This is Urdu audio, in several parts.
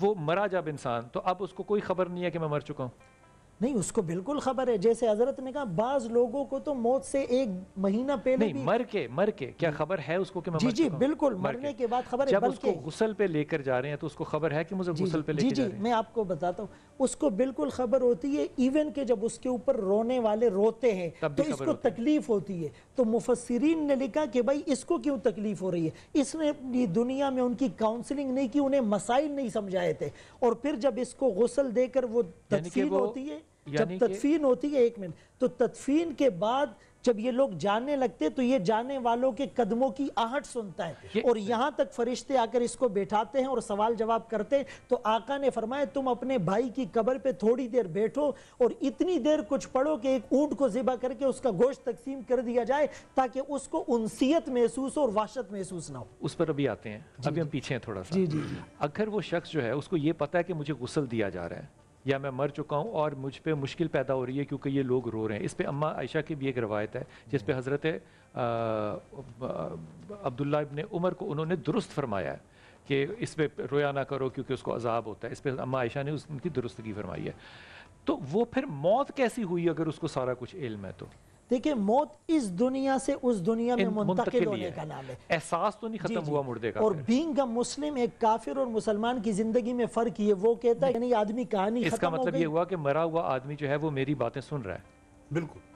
وہ مرا جب انسان تو اب اس کو کوئی خبر نہیں ہے کہ میں مر چکا ہوں؟ نہیں، اس کو بالکل خبر ہے. جیسے حضرت نے کہا بعض لوگوں کو تو موت سے 1 مہینہ پہلے نہیں، مر کے کیا خبر ہے اس کو کہ میں مر جی چکا ہوں؟ بالکل، مرنے کے بعد خبر ہے. جب اس کو بلکہ غسل پہ لے کر جا رہے ہیں تو اس کو خبر ہے کہ مجھے غسل پہ لے کے جا رہے ہیں؟ میں آپ کو بتاتا ہوں، اس کو بالکل خبر ہوتی ہے. ایون کہ جب اس کے اوپر رونے والے روتے ہیں تو اس کو تکلیف ہوتی ہے. تو مفسرین نے لکھا کہ بھائی اس کو کیوں تکلیف ہو رہی ہے؟ اس نے اپنی دنیا میں ان کی کاؤنسلنگ نہیں کی، انہیں مسائل نہیں سمجھائے تھے. اور پھر جب اس کو غسل دے کر وہ تدفین ہوتی ہے، جب تدفین ہوتی ہے، 1 منٹ، تو تدفین کے بعد جب یہ لوگ جانے لگتے تو یہ جانے والوں کے قدموں کی آہٹ سنتا ہے، اور یہاں تک فرشتے آ کر اس کو بیٹھاتے ہیں اور سوال جواب کرتے ہیں. تو آقا نے فرمایا تم اپنے بھائی کی قبر پہ تھوڑی دیر بیٹھو اور اتنی دیر کچھ پڑھو کہ ایک اونٹ کو ذبح کر کے اس کا گوشت تقسیم کر دیا جائے تاکہ اس کو انسیت محسوس ہو اور وحشت محسوس نہ ہو. اس پر ابھی آتے ہیں، ابھی ہم پیچھے ہیں تھوڑا سا. اگر وہ شخص جو ہے اس کو یہ پتا ہے کہ مجھے غسل دیا جا رہا ہے یا میں مر چکا ہوں اور مجھ پہ مشکل پیدا ہو رہی ہے کیونکہ یہ لوگ رو رہے ہیں. اس پہ اماں عائشہ کی بھی ایک روایت ہے جس پہ حضرت عبداللہ ابن عمر کو انہوں نے درست فرمایا ہے کہ اس پہ رویا نہ کرو کیونکہ اس کو عذاب ہوتا ہے. اس پہ اماں عائشہ نے ان کی درستگی فرمائی ہے. تو وہ پھر موت کیسی ہوئی اگر اس کو سارا کچھ علم ہے؟ تو دیکھیں، موت اس دنیا سے اس دنیا میں منتقل ہونے کا نام ہے. احساس تو نہیں ختم ہوا مردے کا. اور بینگ اے مسلم، ایک کافر اور مسلمان کی زندگی میں فرق یہ وہ کہتا ہے یعنی آدمی کہانی ختم ہو گئی. اس کا مطلب یہ ہوا کہ مرا ہوا آدمی جو ہے وہ میری باتیں سن رہا ہے. بالکل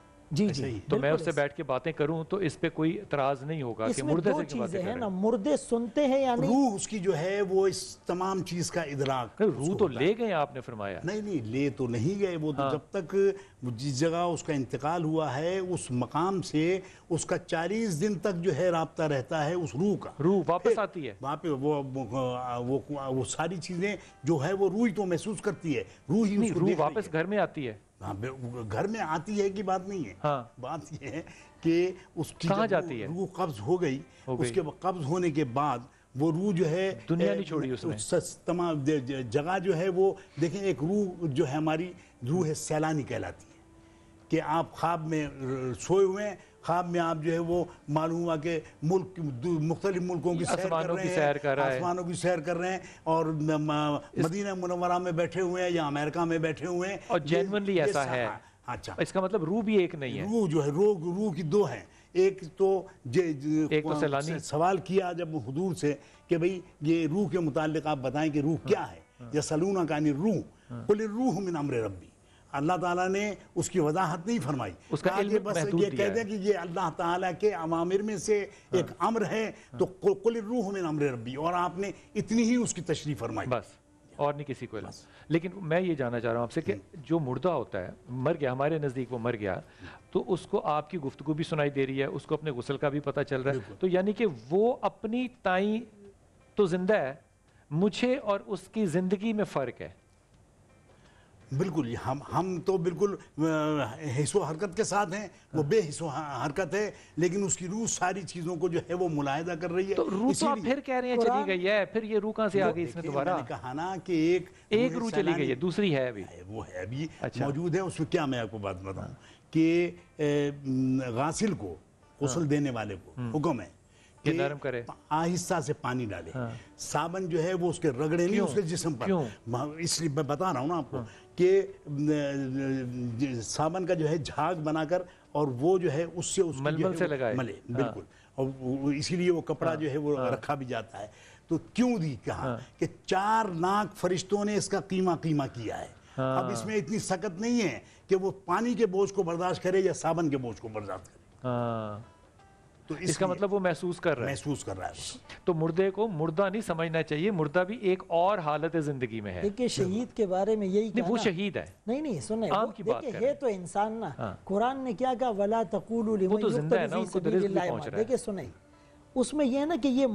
تو میں اس سے بیٹھ کے باتیں کروں تو اس پہ کوئی اعتراض نہیں ہوگا کہ مردے سے کیوں باتیں کر رہے ہیں؟ مردے سنتے ہیں یعنی روح اس کی جو ہے وہ اس تمام چیز کا ادراک. روح تو لے گئے آپ نے فرمایا. نہیں لے تو نہیں گئے. وہ تو جب تک جس جگہ اس کا انتقال ہوا ہے اس مقام سے اس کا 40 دن تک جو ہے رابطہ رہتا ہے اس روح کا. روح واپس آتی ہے وہاں پہ وہ ساری چیزیں جو ہے وہ روح تو محسوس کرتی ہے. روح واپس گھر میں آتی ہے. گھر میں آتی ہے کی بات نہیں ہے. بات یہ ہے کہ اس کی کہاں جاتی ہے؟ روح قبض ہو گئی. اس کے قبض ہونے کے بعد وہ روح جو ہے دنیا نہیں چھوڑی اس نے. تمام جگہ جو ہے وہ دیکھیں، ایک روح جو ہے ہماری روح سیلانی کہلاتی ہے کہ آپ خواب میں سوئے ہوئے ہیں، خواب میں آپ جو ہے وہ معلوم ہوا کہ مختلف ملکوں کی سیر کر رہے ہیں، آسمانوں کی سیر کر رہے ہیں اور مدینہ منورہ میں بیٹھے ہوئے ہیں یا امریکہ میں بیٹھے ہوئے ہیں. اور جینوئنلی ایسا ہے. اچھا، اس کا مطلب روح بھی ایک نہیں ہے. روح جو ہے روح کی 2 ہیں. ایک تو سوال کیا جب حضور سے کہ بھئی یہ روح کے متعلق آپ بتائیں کہ روح کیا ہے. یسألونک عن الروح قل الروح من امر ربی. اللہ تعالیٰ نے اس کی وضاحت نہیں فرمائی. اس کا علم بس محدود یہ کہہ دیں کہ یہ اللہ تعالیٰ کے اوامر میں سے ایک امر ہے تو قل الروح من امر ربی، اور آپ نے اتنی ہی اس کی تشریح فرمائی، بس اور نہیں کسی کو علم. لیکن میں یہ جاننا چاہ رہا ہوں آپ سے کہ جو مردہ ہوتا ہے، مر گیا، ہمارے نزدیک وہ مر گیا، تو اس کو آپ کی گفتگو بھی سنائی دے رہی ہے، اس کو اپنے غسل کا بھی پتہ چل رہا ہے، تو یعنی کہ وہ اپنی تائیں تو زندہ ہے، مجھے اور اس کی زندگی میں فرق ہے. بالکل. ہم تو بالکل حس و حرکت کے ساتھ ہیں، وہ بے حس و حرکت ہے، لیکن اس کی روح ساری چیزوں کو جو ہے وہ ملاحظہ کر رہی ہے. تو روح تو آپ پھر کہہ رہے ہیں چلی گئی ہے، پھر یہ روح کہاں سے آ گئی اس میں دوبارہ؟ میں نے کہا نا کہ ایک روح چلی گئی ہے، دوسری ہے ابھی. وہ ہے ابھی موجود ہے. اس میں کیا میں آپ کو بات بتاؤں کہ غاسل کو، غسل دینے والے کو حکم ہے کہ نرم کرے، آہستہ سے پانی ڈالے. صابن جو ہے وہ اس کے رگڑے نہیں اس کے جسم پر. اس لیے میں بتا رہا ہوں نا آپ کو کہ صابن کا جو ہے جھاگ بنا کر اور وہ جو ہے اس سے ململ سے لگائے ملے. بالکل. اور اسی لیے وہ کپڑا جو ہے وہ رکھا بھی جاتا ہے. تو کیوں دی کہا کہ 4 لاکھ فرشتوں نے اس کا قیمہ کیا ہے. اب اس میں اتنی سخت نہیں ہے کہ وہ پانی کے بوجھ کو برداشت کرے یا صابن کے بوجھ کو برداشت کرے. تو اس کا مطلب وہ محسوس کر رہا ہے. تو مردے کو مردہ نہیں سمجھنا چاہیے، مردہ بھی ایک اور حالت زندگی میں ہے. دیکھیں شہید کے بارے میں یہی کہا، وہ شہید ہے. نہیں سنیں، دیکھیں یہ تو انسان نا، قرآن نے کیا کہا وَلَا تَقُولُوا لِمَنْ يُقْتَلُ فِي سَبِيلِ اللَّهِ. دیکھیں سنیں، اس میں یہ نا کہ یہ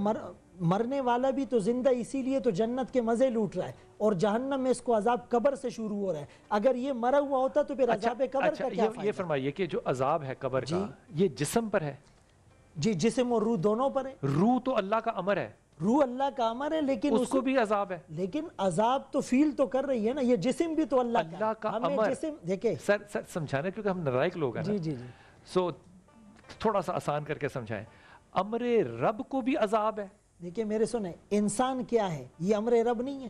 مرنے والا بھی تو زندہ اسی لیے تو جنت کے مزے لوٹ رہا ہے، اور جہنم میں اس کو عذاب قبر سے شروع ہو رہا ہے. اگر یہ مرا ہوا ہوتا تو پھر عذاب قبر کا کیا فائدہ؟ یہ فرمائیے کہ جو عذاب ہے قبر کا یہ جسم پر ہے؟ جی، جسم اور روح دونوں پر ہے. روح تو اللہ کا امر ہے، روح اللہ کا امر ہے، لیکن اس کو بھی عذاب ہے. لیکن عذاب تو فیل تو کر رہی ہے نا. یہ جسم بھی تو اللہ کا امر. دیکھیں سر سمجھانا کیونکہ ہم نالائق لوگ ہیں. جی سو تھوڑا سا آسان کر کے سمجھائیں. امر رب کو بھی عذاب ہے. دیکھیں میرے سنیں، انسان کیا ہے؟ یہ امر رب نہیں ہے.